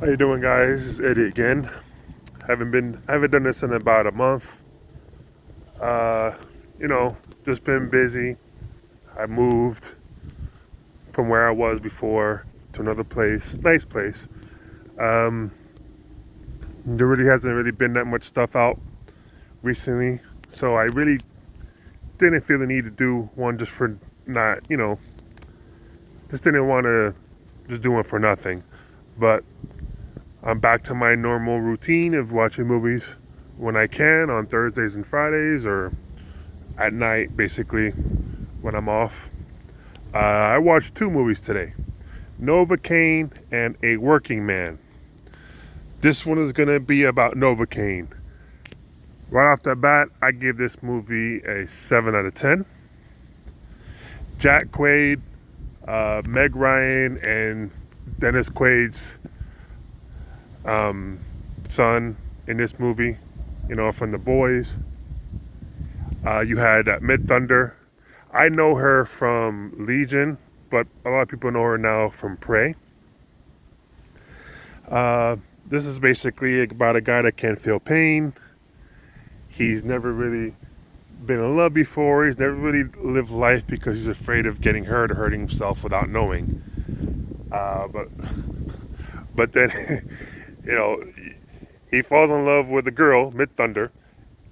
How you doing, guys? It's Eddie again. Haven't done this in about a month. Uh, you know, just been busy. I moved from where I was before to another place, nice place. Um, there really hasn't really been that much stuff out recently, so I really didn't feel the need to do one just for not, just didn't want to just do one for nothing. But I'm back to my normal routine of watching movies when I can on Thursdays and Fridays or at night, basically, when I'm off. I watched two movies today, Novocaine and A Working Man. This one is going to be about Novocaine. Right off the bat, I give this movie a 7 out of 10. Jack Quaid, Meg Ryan, and Dennis Quaid's son in this movie, from The Boys. You had Mid Thunder. I know her from Legion, but a lot of people know her now from Prey. This is basically about a guy that can't feel pain. He's never really been in love before. He's never really lived life because he's afraid of getting hurt or hurting himself without knowing. But then, you know, he falls in love with a girl, Mid Thunder,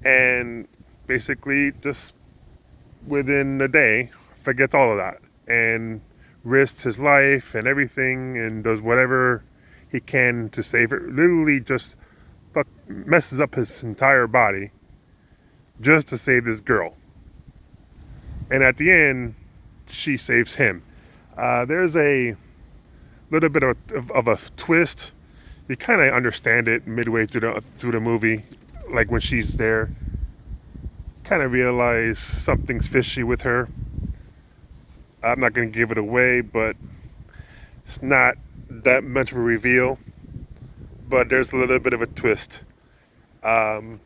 and basically just within a day forgets all of that and risks his life and everything and does whatever he can to save her. Literally just messes up his entire body just to save this girl. And at the end, she saves him. There's a little bit of a twist. You kind of understand it midway through the movie, like when she's there. Kind of realize something's fishy with her. I'm not going to give it away, but it's not that much of a reveal. But there's a little bit of a twist. Um,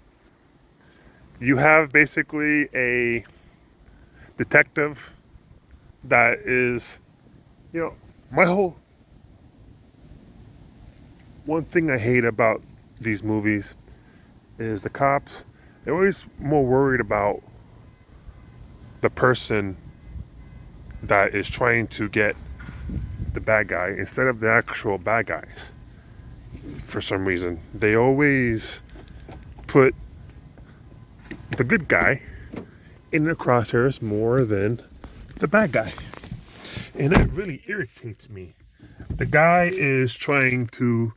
you have basically a detective that is, you know, my whole one thing I hate about these movies is the cops. They're always more worried about the person that is trying to get the bad guy instead of the actual bad guys. For some reason, they always put the good guy in the crosshairs more than the bad guy. And that really irritates me. The guy is trying to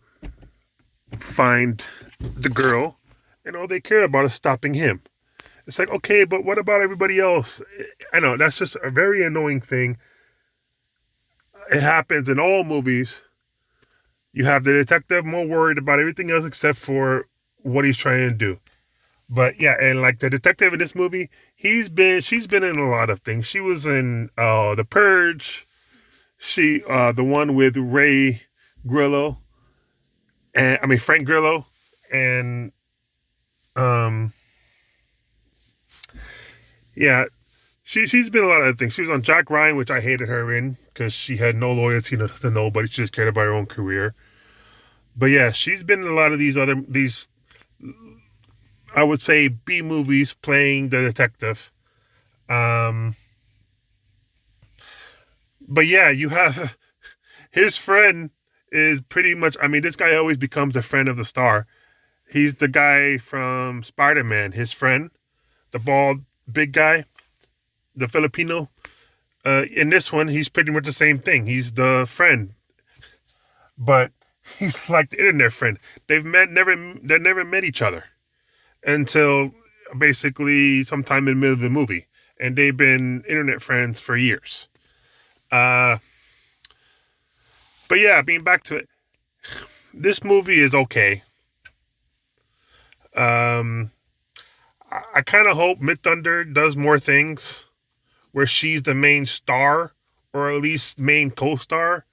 find the girl, and all they care about is stopping him. It's like, okay, but what about everybody else? I know, that's just a very annoying thing. It happens in all movies. You have the detective more worried about everything else except for what he's trying to do. But yeah, and like the detective in this movie, she's been in a lot of things. She was in The Purge. She the one with Ray Grillo, and I mean Frank Grillo, and um yeah, she's been a lot of things. She was on Jack Ryan, which I hated her in because she had no loyalty to nobody. She just cared about her own career. But yeah, she's been in a lot of these I would say B movies playing the detective. Um, but yeah, you have his friend is pretty much. I mean, this guy always becomes a friend of the star. He's the guy from Spider Man. His friend, the bald big guy, the Filipino. In this one, he's pretty much the same thing. He's the friend, but he's like the internet friend. They never met each other until basically sometime in the middle of the movie, and they've been internet friends for years. Uh, but yeah, being back to it, this movie is okay. Um, I kind of hope Mid Thunder does more things where she's the main star or at least main co-star.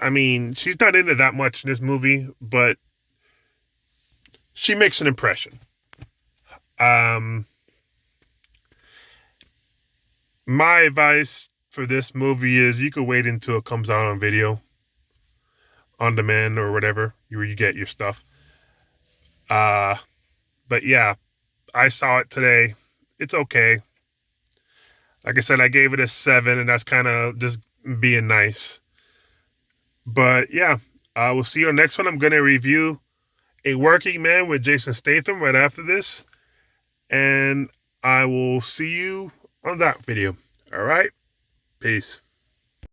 I mean, she's not in it that much in this movie, but she makes an impression. Um, my advice for this movie is you could wait until it comes out on video. on demand or whatever where you get your stuff. Uh, but yeah, I saw it today. It's okay. Like I said, I gave it a 7, and that's kind of just being nice. But yeah, we'll see you on the next one. I'm going to review A Working Man with Jason Statham right after this. And I will see you on that video. All right. Peace.